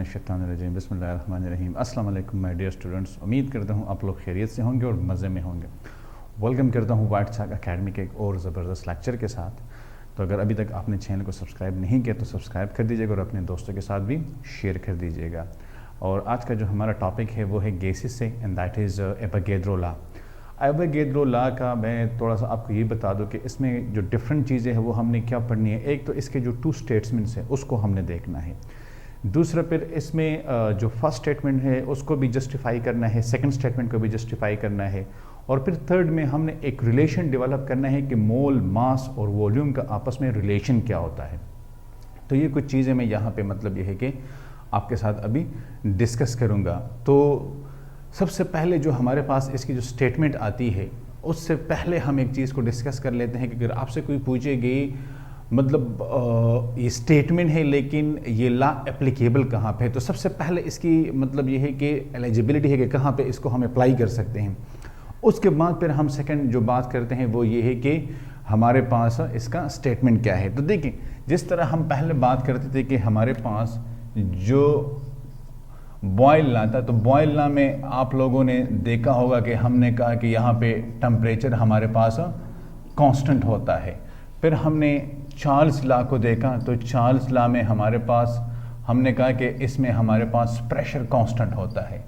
बिस्मिल्लाहिर्रहमानिर्रहीम बिस्मिल्लाहिर्रहमानिर्रहीम। अस्सलाम वालेकुम माय डियर स्टूडेंट्स, उम्मीद करता हूँ आप लोग खैरियत से होंगे और मज़े में होंगे। वेलकम करता हूँ वाइट चाक अकेडमी के एक और ज़बरदस्त लेक्चर के साथ। तो अगर अभी तक आपने चैनल को सब्सक्राइब नहीं किया तो सब्सक्राइब कर दीजिएगा और अपने दोस्तों के साथ भी शेयर कर दीजिएगा। और आज का जो हमारा टॉपिक है वो है गैसेस से, and that is Avogadro law. Avogadro law का मैं थोड़ा सा आपको ये बता दूं कि इसमें जो डिफरेंट चीज़ें हैं वो हमने क्या पढ़नी है। एक तो इसके जो टू स्टेटमेंट्स हैं उसको हमने देखना है। दूसरा फिर इसमें जो फर्स्ट स्टेटमेंट है उसको भी जस्टिफाई करना है, सेकंड स्टेटमेंट को भी जस्टिफाई करना है, और फिर थर्ड में हमने एक रिलेशन डेवलप करना है कि मोल, मास और वॉल्यूम का आपस में रिलेशन क्या होता है। तो ये कुछ चीज़ें मैं यहाँ पे मतलब ये है कि आपके साथ अभी डिस्कस करूँगा। तो सबसे पहले जो हमारे पास इसकी जो स्टेटमेंट आती है उससे पहले हम एक चीज़ को डिस्कस कर लेते हैं कि अगर आपसे कोई पूछेगी मतलब ये स्टेटमेंट है लेकिन ये लॉ एप्लीकेबल कहाँ पे है, तो सबसे पहले इसकी मतलब ये है कि एलिजिबिलिटी है कि कहाँ पे इसको हम अप्लाई कर सकते हैं। उसके बाद फिर हम सेकंड जो बात करते हैं वो ये है कि हमारे पास इसका स्टेटमेंट क्या है। तो देखिए, जिस तरह हम पहले बात करते थे कि हमारे पास जो बॉयल लॉ था, तो बॉयल लॉ में आप लोगों ने देखा होगा कि हमने कहा कि यहाँ पे टेम्परेचर हमारे पास कांस्टेंट होता है। फिर हमने चार्ल्स लॉ को देखा, तो चार्ल्स लॉ में हमारे पास हमने कहा कि इसमें हमारे पास प्रेशर कांस्टेंट होता है।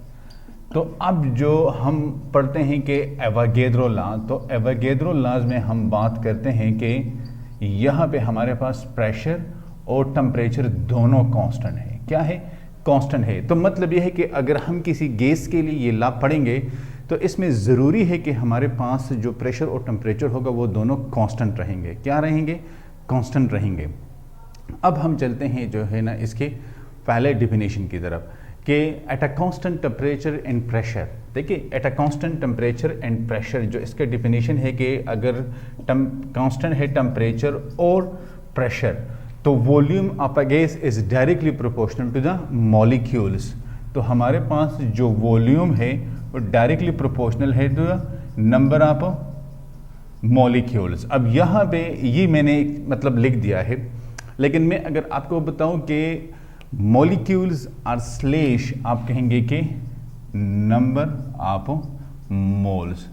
तो अब जो हम पढ़ते हैं कि एवोगैड्रो लॉ, तो एवोगैड्रो लॉज में हम बात करते हैं कि यहाँ पे हमारे पास प्रेशर और टेम्परेचर दोनों कांस्टेंट है। क्या है? कांस्टेंट है। तो मतलब यह है कि अगर हम किसी गैस के लिए ये लॉ पढ़ेंगे तो इसमें ज़रूरी है कि हमारे पास जो प्रेशर और टेम्परेचर होगा वो दोनों कांस्टेंट रहेंगे। क्या रहेंगे? कांस्टेंट रहेंगे। अब हम चलते हैं जो है ना इसके पहले डिफिनेशन की तरफ कि at a constant temperature and pressure. देखिए, at a constant temperature and pressure जो इसका डिफिनेशन है कि अगर कांस्टेंट है टेम्परेचर और प्रेशर तो volume of a gas is directly proportional to the molecules. तो हमारे पास जो वॉल्यूम है वो डायरेक्टली प्रोपोर्शनल है to the number of molecules. अब यहाँ पे ये मैंने मतलब लिख दिया है, लेकिन मैं अगर आपको बताऊं कि मॉलिक्यूल्स आर स्लेश, आप कहेंगे कि नंबर ऑफ मोल्स।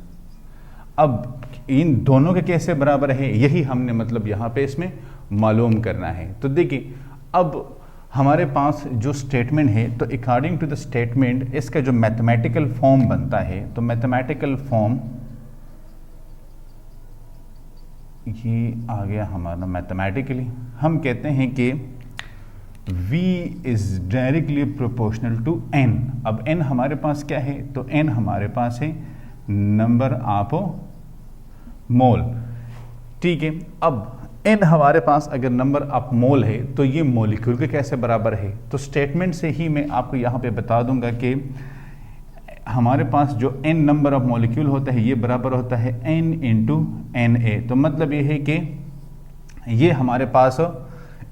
अब इन दोनों के कैसे बराबर है यही हमने मतलब यहाँ पे इसमें मालूम करना है। तो देखिए, अब हमारे पास जो स्टेटमेंट है तो अकॉर्डिंग टू द स्टेटमेंट इसका जो मैथमेटिकल फॉर्म बनता है, तो मैथमेटिकल फॉर्म ये आ गया हमारा। मैथमेटिकली हम कहते हैं कि V is directly proportional to N। अब N हमारे पास क्या है? तो N हमारे पास है नंबर ऑफ मोल। ठीक है, अब N हमारे पास अगर नंबर ऑफ मोल है तो ये मॉलिक्यूल के कैसे बराबर है। तो स्टेटमेंट से ही मैं आपको यहाँ पे बता दूंगा कि हमारे पास जो n नंबर ऑफ मॉलिक्यूल होता है ये बराबर होता है n इंटू Na। तो मतलब ये है कि ये हमारे पास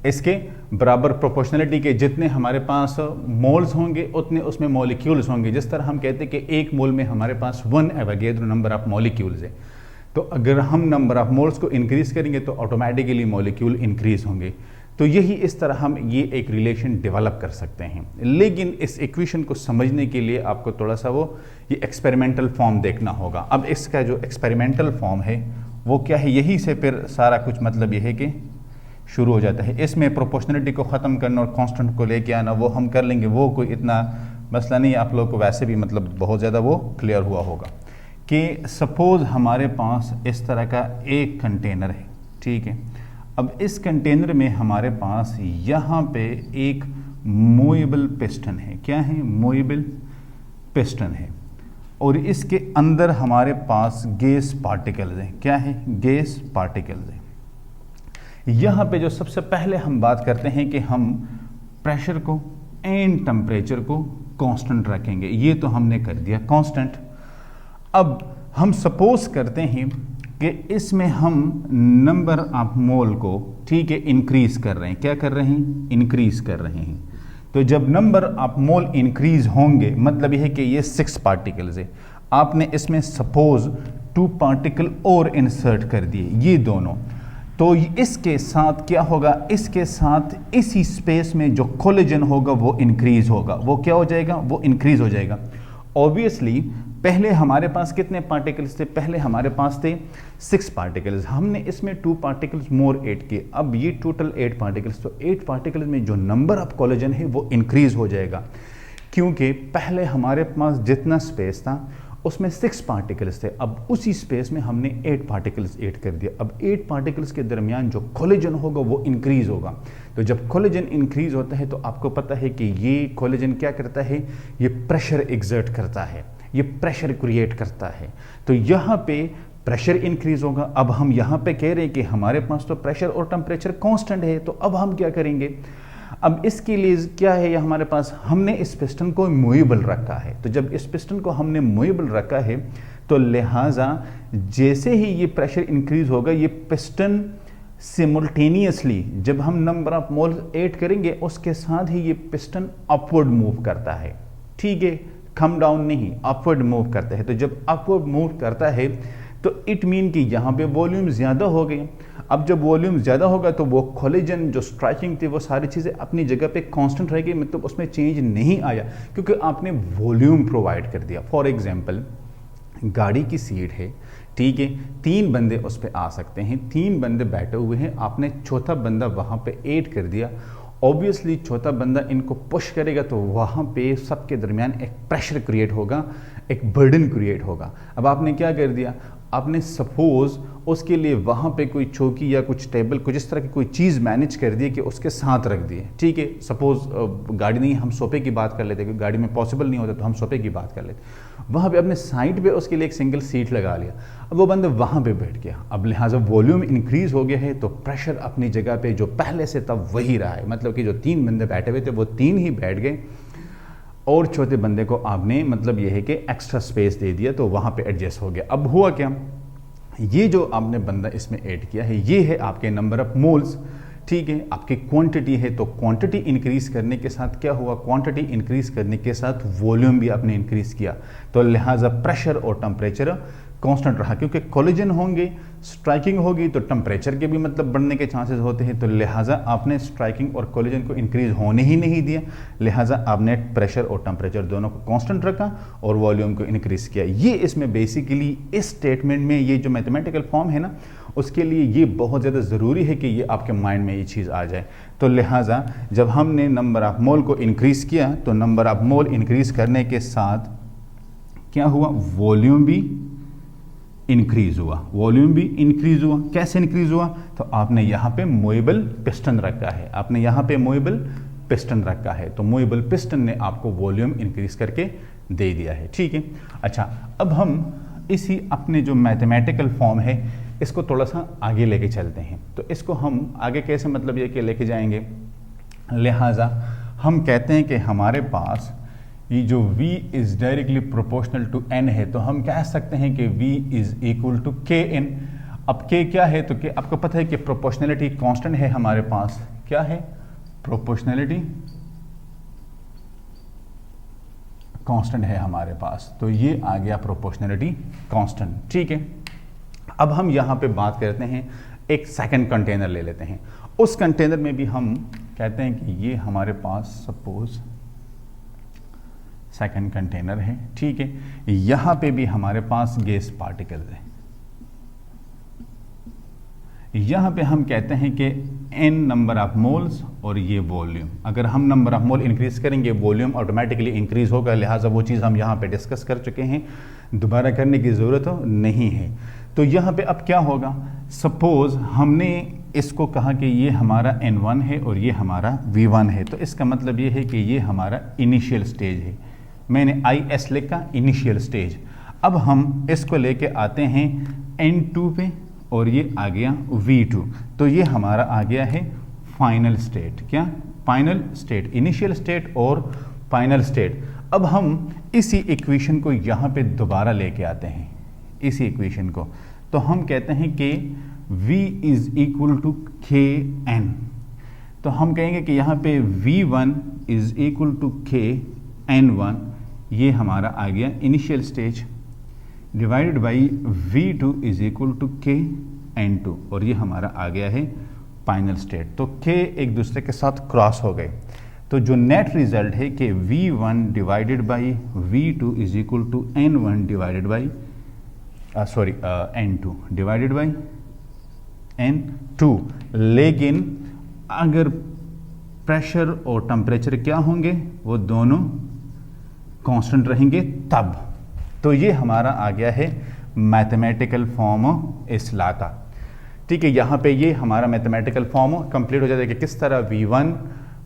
इसके बराबर प्रोपोर्शनलिटी के जितने हमारे पास मोल्स होंगे उतने उसमें मॉलिक्यूल्स होंगे। जिस तरह हम कहते हैं कि एक मोल में हमारे पास 1 एवोगैड्रो नंबर ऑफ मॉलिक्यूल्स है, तो अगर हम नंबर ऑफ मोल्स को इंक्रीज करेंगे तो ऑटोमेटिकली मॉलिक्यूल इंक्रीज होंगे। तो यही इस तरह हम ये एक रिलेशन डेवलप कर सकते हैं। लेकिन इस इक्वेशन को समझने के लिए आपको थोड़ा सा वो ये एक्सपेरिमेंटल फॉर्म देखना होगा। अब इसका जो एक्सपेरिमेंटल फॉर्म है वो क्या है, यही से फिर सारा कुछ मतलब ये है कि शुरू हो जाता है। इसमें प्रोपोर्शनलिटी को ख़त्म करना और कांस्टेंट को लेके आना वो हम कर लेंगे, वो कोई इतना मसला नहीं। आप लोग को वैसे भी मतलब बहुत ज़्यादा वो क्लियर हुआ होगा कि सपोज़ हमारे पास इस तरह का एक कंटेनर है। ठीक है, अब इस कंटेनर में हमारे पास यहाँ पे एक मूवेबल पिस्टन है। क्या है? मूवेबल पिस्टन है, और इसके अंदर हमारे पास गैस पार्टिकल्स हैं। क्या है? गैस पार्टिकल्स हैं। यहाँ पे जो सबसे पहले हम बात करते हैं कि हम प्रेशर को एंड टेम्परेचर को कांस्टेंट रखेंगे। ये तो हमने कर दिया कांस्टेंट। अब हम सपोज करते हैं कि इसमें हम नंबर ऑफ मोल को, ठीक है, इंक्रीज कर रहे हैं। क्या कर रहे हैं? इंक्रीज कर रहे हैं। तो जब नंबर ऑफ मोल इंक्रीज होंगे मतलब यह है कि ये 6 पार्टिकल्स है, आपने इसमें सपोज 2 पार्टिकल और इंसर्ट कर दिए, ये दोनों। तो इसके साथ क्या होगा, इसके साथ इसी स्पेस में जो कोलिजन होगा वो इंक्रीज होगा। वो क्या हो जाएगा, वो इंक्रीज हो जाएगा। ऑब्वियसली पहले हमारे पास कितने पार्टिकल्स थे, पहले हमारे पास थे 6 पार्टिकल्स, हमने इसमें 2 पार्टिकल्स मोर ऐड किए, अब ये टोटल 8 पार्टिकल्स। तो 8 पार्टिकल्स में जो नंबर ऑफ कोलिजन है वो इंक्रीज हो जाएगा, क्योंकि पहले हमारे पास जितना स्पेस था उसमें 6 पार्टिकल्स थे, अब उसी स्पेस में हमने 8 पार्टिकल्स ऐड कर दिया। अब 8 पार्टिकल्स के दरमियान जो कोलिजन होगा वो इंक्रीज होगा। तो जब कोलिजन इंक्रीज होता है तो आपको पता है कि ये कोलिजन क्या करता है, ये प्रेशर एग्जर्ट करता है, ये प्रेशर क्रिएट करता है। तो यहाँ पे प्रेशर इंक्रीज होगा। अब हम यहाँ पे कह रहे हैं कि हमारे पास तो प्रेशर और टेम्परेचर कांस्टेंट है, तो अब हम क्या करेंगे, अब इसके लिए क्या है, ये हमारे पास हमने इस पिस्टन को मूवेबल रखा है। तो जब इस पिस्टन को हमने मूवेबल रखा है तो लिहाजा जैसे ही ये प्रेशर इंक्रीज होगा, ये पिस्टन सिमुल्टेनियसली जब हम नंबर ऑफ मोल्स ऐड करेंगे उसके साथ ही ये पिस्टन अपवर्ड मूव करता है, ठीक है, कम डाउन नहीं, अपवर्ड मूव करता है। तो जब अपवर्ड मूव करता है तो इट मीन कि यहाँ पे वॉल्यूम ज़्यादा हो गई। अब जब वॉल्यूम ज़्यादा होगा तो वो कोलिजन जो स्ट्राइकिंग थी वो सारी चीज़ें अपनी जगह पे कांस्टेंट रहेगी, मतलब उसमें चेंज नहीं आया, क्योंकि आपने वॉल्यूम प्रोवाइड कर दिया। फॉर एग्जांपल गाड़ी की सीट है, ठीक है, 3 बंदे उस पर आ सकते हैं, 3 बंदे बैठे हुए हैं, आपने चौथा बंदा वहाँ पे ऐड कर दिया। ऑब्वियसली चौथा बंदा इनको पुश करेगा तो वहाँ पे सबके दरमियान एक प्रेशर क्रिएट होगा, एक बर्डन क्रिएट होगा। अब आपने क्या कर दिया, आपने सपोज उसके लिए वहाँ पे कोई चौकी या कुछ टेबल कुछ इस तरह की कोई चीज़ मैनेज कर दी कि उसके साथ रख दिए, ठीक है। सपोज गाड़ी नहीं, हम सोफे की बात कर लेते, क्योंकि गाड़ी में पॉसिबल नहीं होता तो हम सोफे की बात कर लेते। वहाँ पे अपने साइड पे उसके लिए एक सिंगल सीट लगा लिया, अब वो बंदा वहाँ पे बैठ गया। अब लिहाजा वॉल्यूम इंक्रीज हो गया है तो प्रेशर अपनी जगह पे जो पहले से था वही रहा है, मतलब कि जो 3 बंदे बैठे हुए थे वो 3 ही बैठ गए और चौथे बंदे को आपने मतलब यह है कि एक्स्ट्रा स्पेस दे दिया, तो वहाँ पे एडजस्ट हो गया। अब हुआ क्या, ये जो आपने बंदा इसमें ऐड किया है ये है आपके नंबर ऑफ मोल्स, ठीक है, आपकी क्वांटिटी है। तो क्वांटिटी इंक्रीज करने के साथ क्या हुआ, क्वांटिटी इंक्रीज करने के साथ वॉल्यूम भी आपने इंक्रीज किया, तो लिहाजा प्रेशर और टेम्परेचर कांस्टेंट रहा, क्योंकि कोलिजन होंगे, स्ट्राइकिंग होगी तो टेम्परेचर के भी मतलब बढ़ने के चांसेस होते हैं। तो लिहाजा आपने स्ट्राइकिंग और कोलिजन को इंक्रीज होने ही नहीं दिया, लिहाजा आपने प्रेशर और टेम्परेचर दोनों को कांस्टेंट रखा और वॉल्यूम को इंक्रीज किया। ये इसमें बेसिकली इस स्टेटमेंट में ये जो मैथमेटिकल फॉर्म है ना, उसके लिए ये बहुत ज़्यादा ज़रूरी है कि ये आपके माइंड में ये चीज़ आ जाए। तो लिहाजा जब हमने नंबर ऑफ मोल को इंक्रीज़ किया तो नंबर ऑफ मोल इंक्रीज़ करने के साथ क्या हुआ, वॉल्यूम भी इंक्रीज हुआ, वॉल्यूम भी इंक्रीज हुआ। कैसे इंक्रीज हुआ, तो आपने यहाँ पे मूवेबल पिस्टन रखा है, आपने यहाँ पे मूवेबल पिस्टन रखा है, तो मूवेबल पिस्टन ने आपको वॉल्यूम इंक्रीज करके दे दिया है, ठीक है। अच्छा, अब हम इसी अपने जो मैथमेटिकल फॉर्म है इसको थोड़ा सा आगे लेके चलते हैं। तो इसको हम आगे कैसे मतलब ये कि लेके जाएंगे, लिहाजा हम कहते हैं कि हमारे पास ये जो v is directly proportional to n है, तो हम कह सकते हैं कि v is equal to K n। अब k क्या है, तो k आपको पता है कि प्रोपोर्शनलिटी कांस्टेंट है हमारे पास, क्या है, प्रोपोर्शनलिटी कांस्टेंट है हमारे पास, तो ये आ गया प्रोपोर्शनलिटी कांस्टेंट, ठीक है। अब हम यहाँ पे बात करते हैं, एक सेकंड कंटेनर ले लेते हैं, उस कंटेनर में भी हम कहते हैं कि ये हमारे पास सपोज सेकंड कंटेनर है, ठीक है। यहाँ पे भी हमारे पास गैस पार्टिकल्स है, यहाँ पे हम कहते हैं कि n नंबर ऑफ मोल्स और ये वॉल्यूम। अगर हम नंबर ऑफ मोल इंक्रीज करेंगे वॉल्यूम ऑटोमेटिकली इंक्रीज होगा, लिहाजा वो चीज़ हम यहाँ पे डिस्कस कर चुके हैं, दोबारा करने की ज़रूरत नहीं है। तो यहाँ पे अब क्या होगा, सपोज हमने इसको कहा कि ये हमारा n1 है और ये हमारा v1 है, तो इसका मतलब ये है कि ये हमारा इनिशियल स्टेज है, मैंने IS लिखा, इनिशियल स्टेज। अब हम इसको लेके आते हैं n2 पे और ये आ गया v2, तो ये हमारा आ गया है फाइनल स्टेट। क्या, फाइनल स्टेट, इनिशियल स्टेट और फाइनल स्टेट। अब हम इसी इक्वेशन को यहाँ पे दोबारा लेके आते हैं, इसी इक्वेशन को, तो हम कहते हैं कि v is equal to kn। तो हम कहेंगे कि यहाँ पे v1 is equal to kn1, ये हमारा आ गया initial stage, divided by v2 is equal to N2 और ये हमारा आ गया है फाइनल स्टेट। तो के एक दूसरे के साथ क्रॉस हो गए, तो जो नेट रिजल्ट है कि V1 divided by V2 is equal to N1 divided by N2 divided by N2। लेकिन अगर प्रेशर और टेम्परेचर क्या होंगे, वो दोनों कांस्टेंट रहेंगे तब। तो ये हमारा आ गया है मैथमेटिकल फॉर्म इस लॉ का। ठीक है, यहाँ पे ये हमारा मैथमेटिकल फॉर्म कंप्लीट हो जाता है कि किस तरह V1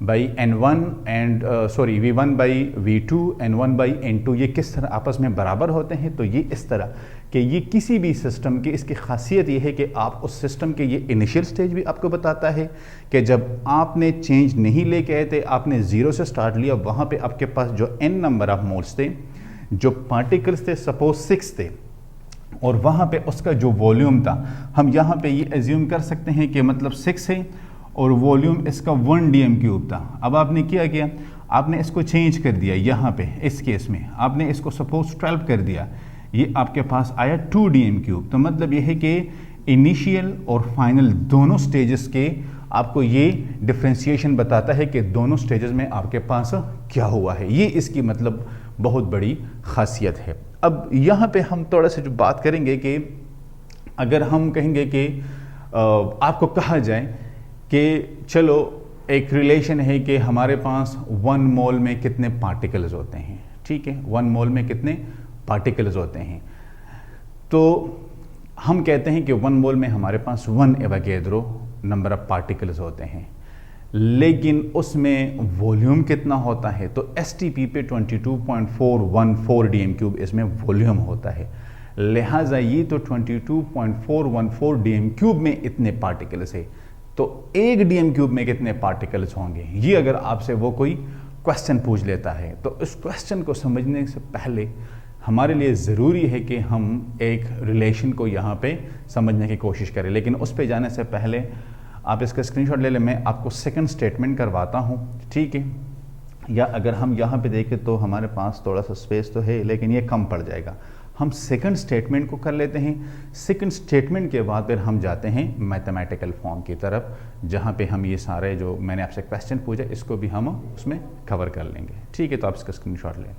by N1 and V1 by V2 N1 by N2 ये किस तरह आपस में बराबर होते हैं। तो ये इस तरह कि ये किसी भी सिस्टम की इसकी खासियत ये है कि आप उस सिस्टम के ये इनिशियल स्टेज भी आपको बताता है कि जब आपने चेंज नहीं लेके आए थे, आपने ज़ीरो से स्टार्ट लिया, वहाँ पे आपके पास जो n नंबर ऑफ मोल्स थे, जो पार्टिकल्स थे सपोज 6 थे, और वहाँ पे उसका जो वॉल्यूम था, हम यहाँ पे ये एज्यूम कर सकते हैं कि मतलब 6 है और वॉल्यूम इसका 1 dm³ था। अब आपने क्या किया, आपने इसको चेंज कर दिया, यहाँ पे इस केस में आपने इसको सपोज 12 कर दिया, ये आपके पास आया 2 dm³। तो मतलब ये है कि इनिशियल और फाइनल दोनों स्टेजेस के आपको ये डिफ्रेंशिएशन बताता है कि दोनों स्टेजेस में आपके पास क्या हुआ है। ये इसकी मतलब बहुत बड़ी खासियत है। अब यहाँ पे हम थोड़ा सा जो बात करेंगे कि अगर हम कहेंगे कि आपको कहा जाए कि चलो एक रिलेशन है कि हमारे पास 1 मोल में कितने पार्टिकल्स होते हैं। ठीक है, 1 मोल में कितने पार्टिकल्स होते हैं, तो हम कहते हैं कि 1 मोल में हमारे पास 1 एवोगैड्रो नंबर ऑफ पार्टिकल्स होते हैं, लेकिन उसमें वॉल्यूम कितना होता है, तो STP पे 22.414 dm³ इसमें वॉल्यूम होता है। लिहाजा ये तो 22.414 dm³ में इतने पार्टिकल्स है, तो 1 dm³ में कितने पार्टिकल्स होंगे, ये अगर आपसे वो कोई क्वेश्चन पूछ लेता है, तो इस क्वेश्चन को समझने से पहले हमारे लिए ज़रूरी है कि हम एक रिलेशन को यहाँ पे समझने की कोशिश करें। लेकिन उस पे जाने से पहले आप इसका स्क्रीनशॉट ले लें, मैं आपको सेकंड स्टेटमेंट करवाता हूँ। ठीक है, या अगर हम यहाँ पे देखें तो हमारे पास थोड़ा सा स्पेस तो है, लेकिन ये कम पड़ जाएगा। हम सेकंड स्टेटमेंट को कर लेते हैं। सेकंड स्टेटमेंट के बाद फिर हम जाते हैं मैथमेटिकल फॉर्म की तरफ, जहाँ पे हम ये सारे जो मैंने आपसे क्वेश्चन पूछा इसको भी हम उसमें कवर कर लेंगे। ठीक है, तो आप इसका स्क्रीनशॉट लें।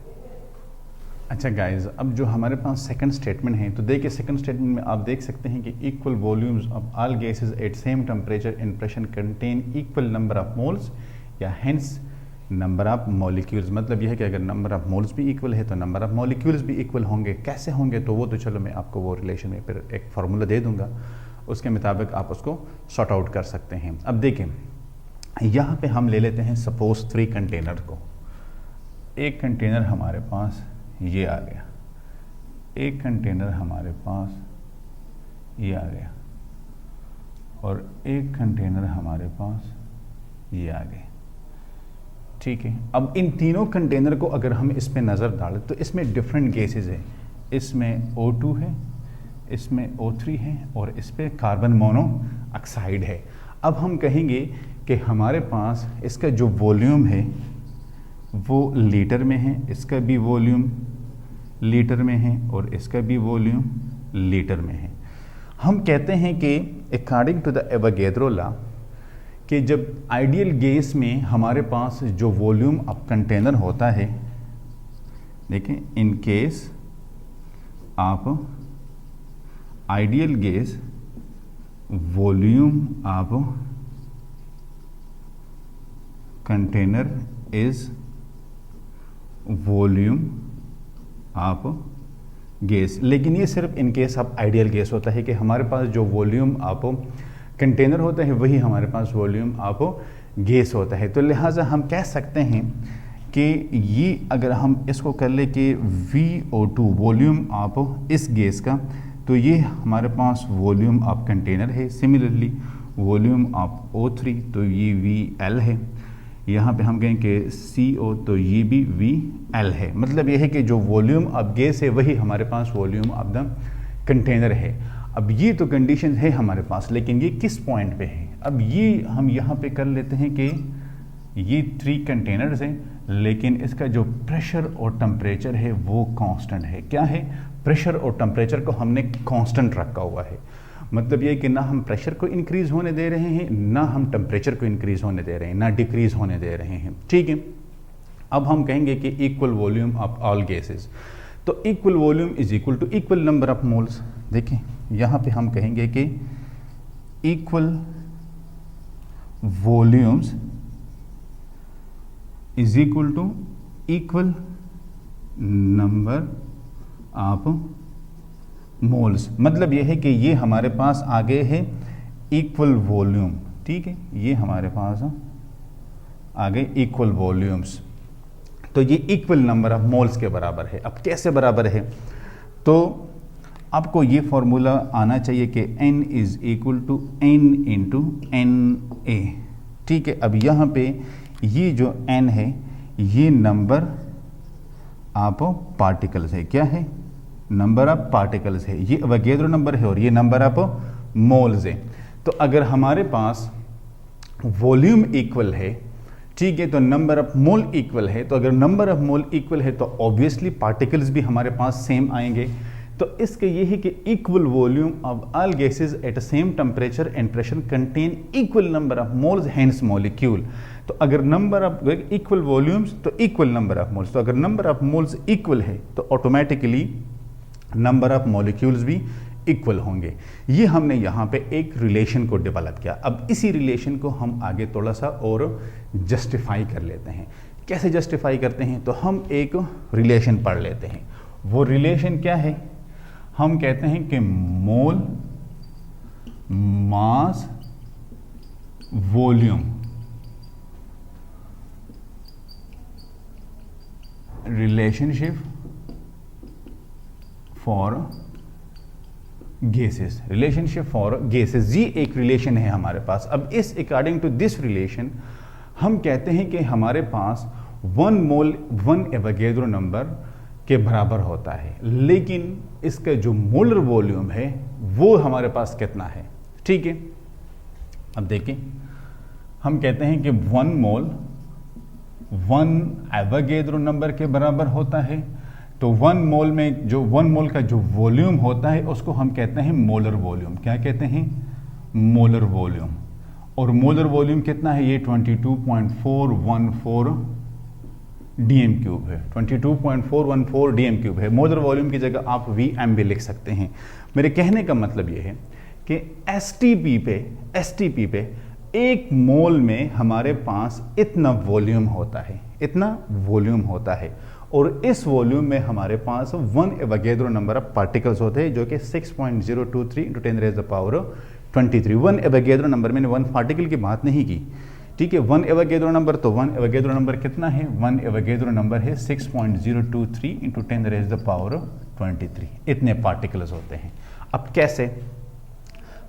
अच्छा गाइज, अब जो हमारे पास सेकंड स्टेटमेंट है, तो देखिए सेकंड स्टेटमेंट में आप देख सकते हैं कि equal volumes of all gases at same temperature in pressure contain equal number of moles या हेंस नंबर ऑफ मॉलिक्यूल्स। मतलब यह है कि अगर नंबर ऑफ मोल्स भी इक्वल है तो नंबर ऑफ मॉलिक्यूल्स भी इक्वल होंगे। कैसे होंगे, तो वो तो चलो मैं आपको वो रिलेशन में फिर एक फार्मूला दे दूंगा, उसके मुताबिक आप उसको सॉर्ट आउट कर सकते हैं। अब देखें, यहाँ पे हम ले लेते हैं सपोज 3 कंटेनर को। एक कंटेनर हमारे पास ये आ गया, एक कंटेनर हमारे पास ये आ गया, और एक कंटेनर हमारे पास ये आ गए। ठीक है, अब इन तीनों कंटेनर को अगर हम इस पे नज़र डालें तो इसमें डिफरेंट गैसेस हैं। इसमें O2 है, इसमें O3 है, और इस पे कार्बन मोनोऑक्साइड है। अब हम कहेंगे कि हमारे पास इसका जो वॉल्यूम है वो लीटर में है, इसका भी वॉल्यूम लीटर में है, और इसका भी वॉल्यूम लीटर में है। हम कहते हैं कि according to the Avogadro law कि जब आइडियल गैस में हमारे पास जो वॉल्यूम ऑफ कंटेनर होता है, देखें, in case of ideal gas volume of container is volume of gas. लेकिन ये सिर्फ in case of ideal gas होता है कि हमारे पास जो वॉल्यूम ऑफ कंटेनर होता है वही हमारे पास वॉल्यूम ऑफ गैस होता है। तो लिहाजा हम कह सकते हैं कि ये अगर हम इसको कर ले कि VO2 वॉल्यूम ऑफ इस गैस का, तो ये हमारे पास वॉल्यूम ऑफ कंटेनर है। सिमिलरली वॉल्यूम ऑफ O3 तो ये VL है। यहाँ पे हम कहें कि CO तो ये भी VL है। मतलब ये है कि जो वॉल्यूम ऑफ गैस है वही हमारे पास वॉल्यूम ऑफ द कंटेनर है। अब ये तो कंडीशन है हमारे पास, लेकिन ये किस पॉइंट पे है। अब ये हम यहाँ पे कर लेते हैं कि ये 3 कंटेनर्स हैं, लेकिन इसका जो प्रेशर और टेम्परेचर है वो कांस्टेंट है। क्या है, प्रेशर और टेम्परेचर को हमने कांस्टेंट रखा हुआ है। मतलब ये कि ना हम प्रेशर को इंक्रीज होने दे रहे हैं, ना हम टेम्परेचर को इंक्रीज होने दे रहे हैं, ना डिक्रीज होने दे रहे हैं। ठीक है, अब हम कहेंगे कि equal volume of all gases, तो equal volume is equal to equal number of moles. देखें यहाँ पे हम कहेंगे कि equal volumes is equal to equal number of moles. मतलब यह है कि ये हमारे पास आगे है इक्वल वॉल्यूम, ठीक है, ये हमारे पास आगे इक्वल वॉल्यूम्स, तो ये इक्वल नंबर ऑफ मोल्स के बराबर है। अब कैसे बराबर है, तो आपको ये फॉर्मूला आना चाहिए कि n is equal to n into NA। ठीक है, अब यहाँ पे ये जो n है ये नंबर ऑफ पार्टिकल्स है, क्या है, नंबर ऑफ पार्टिकल्स है, ये अवोगाड्रो नंबर है और ये नंबर ऑफ मोल्स है। तो अगर हमारे पास वॉल्यूम इक्वल है, ठीक है, तो नंबर ऑफ मोल इक्वल है, तो अगर नंबर ऑफ मोल इक्वल है तो ऑब्वियसली पार्टिकल्स भी हमारे पास सेम आएंगे। तो इसके ये है कि equal volume of all gases at same temperature and pressure contain equal number of moles hence molecule. तो अगर नंबर ऑफ इक्वल वॉल्यूम्स तो इक्वल नंबर ऑफ मोल्स, तो अगर नंबर ऑफ मोल्स इक्वल है तो ऑटोमेटिकली नंबर ऑफ मॉलिक्यूल्स भी equal होंगे। ये हमने यहाँ पे एक रिलेशन को डेवलप किया। अब इसी रिलेशन को हम आगे थोड़ा सा और जस्टिफाई कर लेते हैं। कैसे जस्टिफाई करते हैं, तो हम एक रिलेशन पढ़ लेते हैं। वो रिलेशन क्या है, हम कहते हैं कि mole mass volume relationship for gases, relationship for gases, ये एक रिलेशन है हमारे पास। अब इस अकॉर्डिंग टू दिस रिलेशन हम कहते हैं कि हमारे पास 1 मोल 1 एवोगाड्रो नंबर के बराबर होता है, लेकिन इसका जो मोलर वॉल्यूम है वो हमारे पास कितना है। ठीक है, अब देखें, हम कहते हैं कि 1 मोल 1 एवोगाड्रो नंबर के बराबर होता है। तो 1 मोल में जो 1 मोल का जो वॉल्यूम होता है उसको हम कहते हैं मोलर वॉल्यूम। क्या कहते हैं, मोलर वॉल्यूम। और मोलर वॉल्यूम कितना है, ये 22.414 डीएम क्यूब है, 22.414 डीएम क्यूब है। मोलर वॉल्यूम की जगह आप वीएम भी लिख सकते हैं। मेरे कहने का मतलब ये है कि एसटीपी पे 1 मोल में हमारे पास इतना वॉल्यूम होता है, इतना वॉल्यूम होता है, और इस वॉल्यूम में हमारे पास 1 एवोगाड्रो नंबर ऑफ पार्टिकल्स होते हैं, जो कि 6.023 × 10⁻23। 1 एवोगाड्रो नंबर, मैंने 1 पार्टिकल की बात नहीं की, ठीक है। 1 एवोगाड्रो नंबर, तो 1 एवोगाड्रो नंबर कितना है, 1 एवोगाड्रो नंबर है 6.023 × 10⁻23। इतने पार्टिकल्स होते हैं। अब कैसे,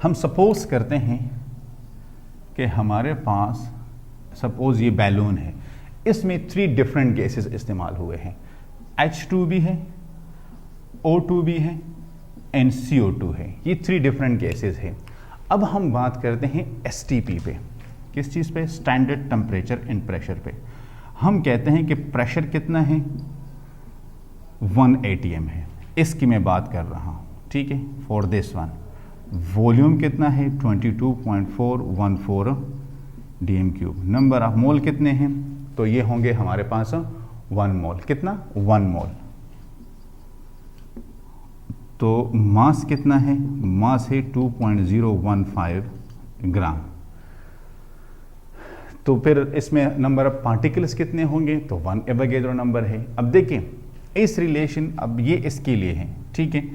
हम सपोज करते हैं कि हमारे पास सपोज ये बैलून है, इसमें 3 डिफरेंट गैसेस इस्तेमाल हुए हैं। H2 भी है, O2 भी है एंड CO2 है। ये 3 डिफरेंट गैसेस हैं। अब हम बात करते हैं STP पे, किस चीज़ पे, स्टैंडर्ड टेम्परेचर एंड प्रेशर पे। हम कहते हैं कि प्रेशर कितना है, 1 atm है, इसकी मैं बात कर रहा हूँ, ठीक है, फॉर दिस वन। वॉल्यूम कितना है, 22.414 DM cube. Number of mole कितने हैं, तो ये होंगे हमारे पास 1 मोल। कितना, 1 मोल। तो मास कितना है, मास है 2.015 ग्राम। तो फिर इसमें नंबर ऑफ पार्टिकल्स कितने होंगे, तो 1 एवोगाड्रो नंबर है। अब देखें इस रिलेशन, अब ये इसके लिए है, ठीक है,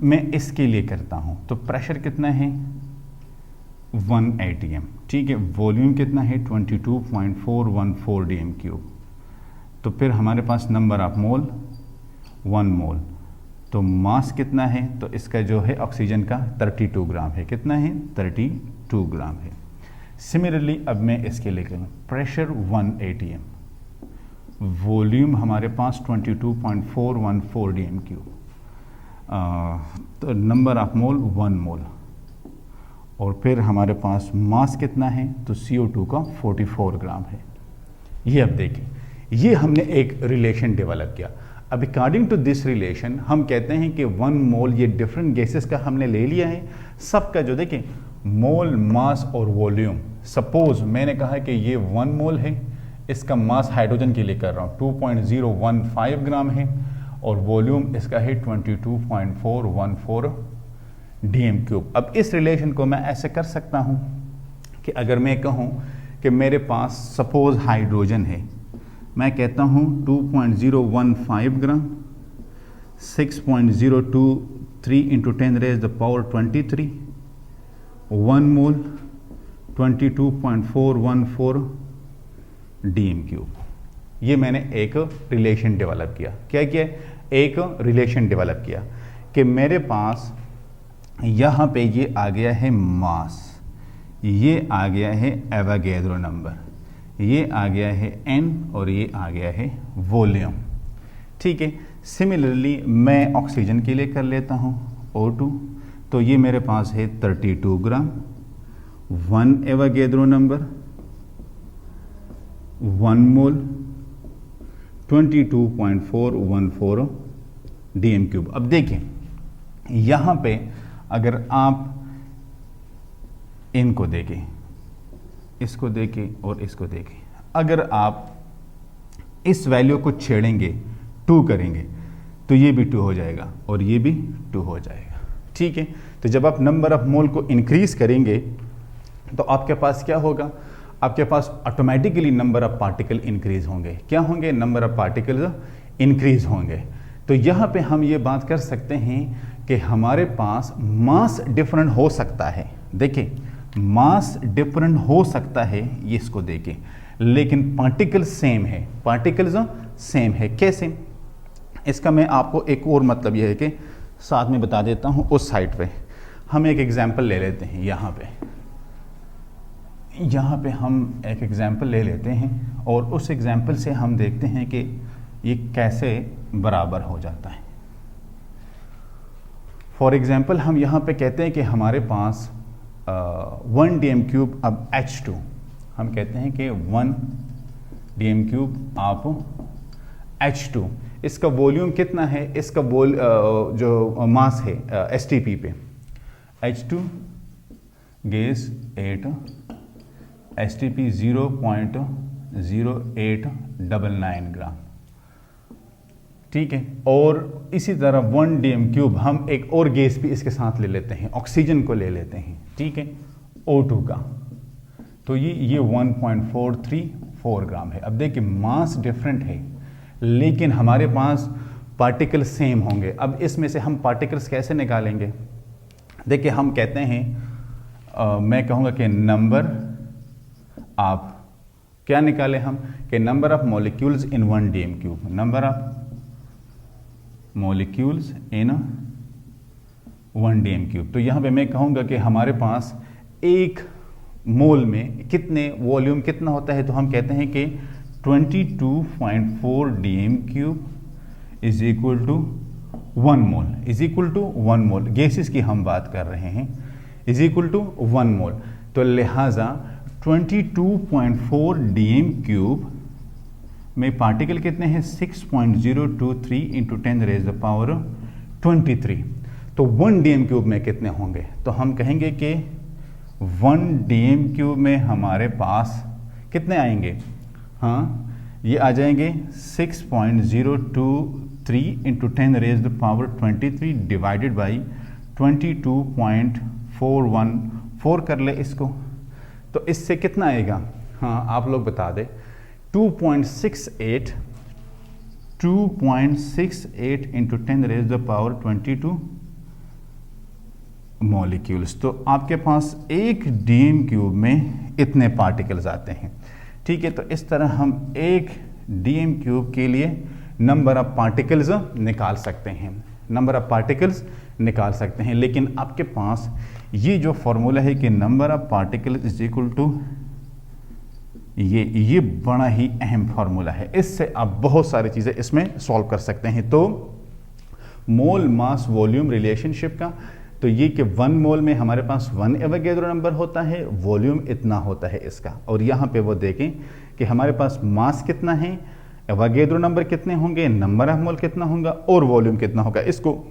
मैं इसके लिए करता हूं। तो प्रेशर कितना है, 1 atm, ठीक है। वॉल्यूम कितना है, 22.414 डीएम क्यूब। तो फिर हमारे पास नंबर ऑफ मोल 1 मोल। तो मास कितना है, तो इसका जो है ऑक्सीजन का 32 ग्राम है। कितना है, 32 ग्राम है। सिमिलरली अब मैं इसके लिए करूँ, प्रेशर 1 atm, वॉल्यूम हमारे पास 22.414 डीएम क्यूब, तो नंबर ऑफ मोल 1 मोल, और फिर हमारे पास मास कितना है, तो CO2 का 44 ग्राम है। ये अब देखें, ये हमने एक रिलेशन डेवलप किया। अब अकॉर्डिंग टू दिस रिलेशन हम कहते हैं कि 1 मोल, ये डिफरेंट गैसेस का हमने ले लिया है, सबका जो देखें मोल, मास और वॉल्यूम। सपोज मैंने कहा कि ये 1 मोल है, इसका मास हाइड्रोजन के लिए कर रहा हूँ 2.015 ग्राम है, और वॉल्यूम इसका है 22.414 dm³। अब इस रिलेशन को मैं ऐसे कर सकता हूँ कि अगर मैं कहूँ कि मेरे पास सपोज हाइड्रोजन है, मैं कहता हूँ 2.015 ग्राम, 6.023 इंटू 10⁻23, 1 मोल 22.414 dm³। ये मैंने एक रिलेशन डेवलप किया। क्या किया? एक रिलेशन डेवलप किया कि मेरे पास यहाँ पे ये आ गया है मास, ये आ गया है एवोगैड्रो नंबर, ये आ गया है n, और ये आ गया है वॉल्यूम। ठीक है, सिमिलरली मैं ऑक्सीजन के लिए कर लेता हूँ O2, तो ये मेरे पास है 32 ग्राम, 1 एवोगैड्रो नंबर, 1 मोल 22.414 dm³। अब देखें यहाँ पे अगर आप इनको देखें, इसको देखें और इसको देखें, अगर आप इस वैल्यू को छेड़ेंगे 2 करेंगे तो ये भी 2 हो जाएगा और ये भी 2 हो जाएगा। ठीक है, तो जब आप नंबर ऑफ मोल को इंक्रीज करेंगे तो आपके पास क्या होगा? आपके पास automatically number of particle increase होंगे। क्या होंगे? नंबर ऑफ पार्टिकल इंक्रीज होंगे। तो यहाँ पे हम ये बात कर सकते हैं कि हमारे पास मास डिफरेंट हो सकता है। देखिए मास डिफरेंट हो सकता है, ये इसको देखें, लेकिन पार्टिकल सेम है, पार्टिकल्स सेम है। कैसे? इसका मैं आपको एक और मतलब यह है कि साथ में बता देता हूँ। उस साइड पे हम एक एग्जांपल ले लेते हैं, यहाँ पे हम एक एग्जांपल ले लेते हैं और उस एग्जांपल से हम देखते हैं कि ये कैसे बराबर हो जाता है। फॉर एग्जांपल हम यहाँ पे कहते हैं कि हमारे पास 1 dm³ अब H2, हम कहते हैं कि 1 dm³ ऑफ H2, इसका वॉल्यूम कितना है? इसका जो मास है STP पे, H2 गैस 8, STP 0.0899 ग्राम। ठीक है, और इसी तरह 1 dm³ हम एक और गैस भी इसके साथ ले लेते हैं, ऑक्सीजन को ले लेते हैं। ठीक है, O2 का, तो ये 1.434 ग्राम है। अब देखिए मास डिफरेंट है लेकिन हमारे पास पार्टिकल सेम होंगे। अब इसमें से हम पार्टिकल्स कैसे निकालेंगे? देखिए हम कहते हैं मैं कहूँगा कि नंबर ऑफ, क्या निकाले हम कि number of molecules in 1 dm³, number of molecules in 1 dm³। तो यहाँ पे मैं कहूँगा कि हमारे पास एक मोल में कितने वॉल्यूम कितना होता है? तो हम कहते हैं कि 22.4 dm³ is equal to 1 mole, is equal to 1 mole. Gases की हम बात कर रहे हैं, इज इक्वल टू 1 मोल। तो लिहाजा 22.4 dm³ में पार्टिकल कितने हैं? 6.023 इंटू 10⁻23। तो 1 dm³ में कितने होंगे? तो हम कहेंगे कि 1 dm³ में हमारे पास कितने आएंगे? हाँ, ये आ जाएंगे 6.023 इंटू 10⁻23 डिवाइडेड बाई 22.414 कर ले इसको, तो इससे कितना आएगा? हाँ आप लोग बता दें। 2.68 इंटू 10⁻22 मॉलिक्यूल्स। तो आपके पास एक dm³ में इतने पार्टिकल्स आते हैं। ठीक है, तो इस तरह हम एक dm³ के लिए नंबर ऑफ पार्टिकल्स निकाल सकते हैं, नंबर ऑफ पार्टिकल्स निकाल सकते हैं। लेकिन आपके पास ये जो फॉर्मूला है कि number of particles is equal to ये बड़ा ही अहम फार्मूला है। इससे आप बहुत सारी चीज़ें इसमें सॉल्व कर सकते हैं। तो मोल मास वॉल्यूम रिलेशनशिप का, तो ये कि 1 मोल में हमारे पास 1 एवोगैड्रो नंबर होता है, वॉल्यूम इतना होता है इसका। और यहाँ पे वो देखें कि हमारे पास मास कितना है, एवोगैड्रो नंबर कितने होंगे, नंबर ऑफ मोल कितना होगा और वॉल्यूम कितना होगा। इसको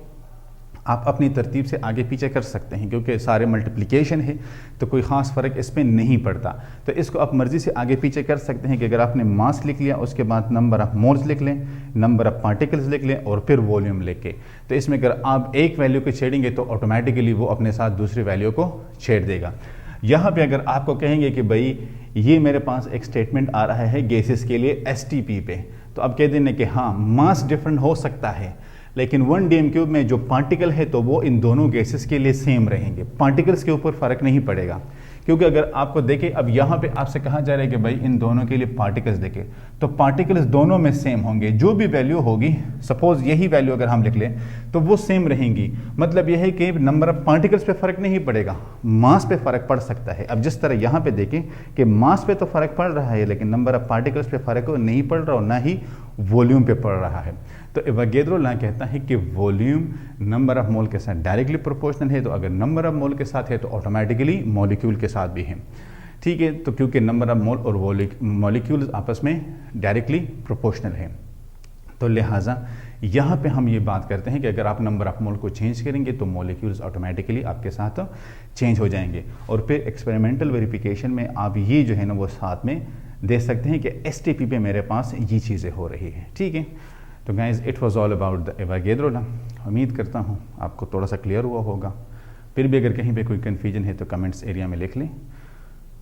आप अपनी तरतीब से आगे पीछे कर सकते हैं क्योंकि सारे मल्टीप्लिकेशन है तो कोई ख़ास फ़र्क इसमें नहीं पड़ता। तो इसको आप मर्ज़ी से आगे पीछे कर सकते हैं कि अगर आपने मास लिख लिया उसके बाद नंबर ऑफ मोल्स लिख लें, नंबर ऑफ पार्टिकल्स लिख लें और फिर वॉल्यूम लिख के, तो इसमें अगर आप एक वैल्यू को छेड़ेंगे तो ऑटोमेटिकली वो अपने साथ दूसरी वैल्यू को छेड़ देगा। यहाँ पे अगर आपको कहेंगे कि भाई ये मेरे पास एक स्टेटमेंट आ रहा है गैसेस के लिए STP पे, तो आप कह देंगे कि हाँ मास डिफरेंट हो सकता है लेकिन 1 dm³ में जो पार्टिकल है तो वो इन दोनों गैसेस के लिए सेम रहेंगे, पार्टिकल्स के ऊपर फ़र्क नहीं पड़ेगा। क्योंकि अगर आपको देखें अब यहाँ पे आपसे कहा जा रहा है कि भाई इन दोनों के लिए पार्टिकल्स देखें, तो पार्टिकल्स दोनों में सेम होंगे, जो भी वैल्यू होगी, सपोज यही वैल्यू अगर हम लिख लें तो वो सेम रहेंगी। मतलब यह है कि नंबर ऑफ पार्टिकल्स पे फ़र्क नहीं पड़ेगा, मास पे फ़र्क पड़ सकता है। अब जिस तरह यहाँ पे देखें कि मास पे तो फ़र्क पड़ रहा है लेकिन नंबर ऑफ पार्टिकल्स पे फ़र्क नहीं पड़ रहा और ना ही वॉल्यूम पे पड़ रहा है। तो एवोगैड्रो लॉ कहता है कि वॉल्यूम नंबर ऑफ मोल के साथ डायरेक्टली प्रोपोर्शनल है, तो अगर नंबर ऑफ मोल के साथ है तो ऑटोमेटिकली मॉलिक्यूल के साथ भी है। ठीक है, तो क्योंकि नंबर ऑफ मोल और मॉलिक्यूल्स आपस में डायरेक्टली प्रोपोर्शनल है, तो लिहाजा यहाँ पे हम ये बात करते हैं कि अगर आप नंबर ऑफ मोल को चेंज करेंगे तो मॉलिक्यूल्स ऑटोमेटिकली आपके साथ चेंज हो जाएंगे। और फिर एक्सपेरिमेंटल वेरिफिकेशन में आप ये जो है ना वो साथ में दे सकते हैं कि STP पे मेरे पास ये चीज़ें हो रही है। ठीक है, तो guys it was all about the Avogadro law. उम्मीद करता हूँ आपको थोड़ा सा क्लियर हुआ होगा। फिर भी अगर कहीं पे कोई कन्फ्यूजन है तो कमेंट्स एरिया में लिख लें,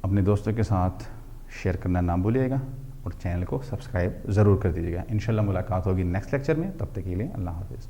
अपने दोस्तों के साथ शेयर करना ना भूलिएगा और चैनल को सब्सक्राइब ज़रूर कर दीजिएगा। इंशाल्लाह मुलाकात होगी नेक्स्ट लेक्चर में, तब तक के लिए अल्लाह हाफिज़।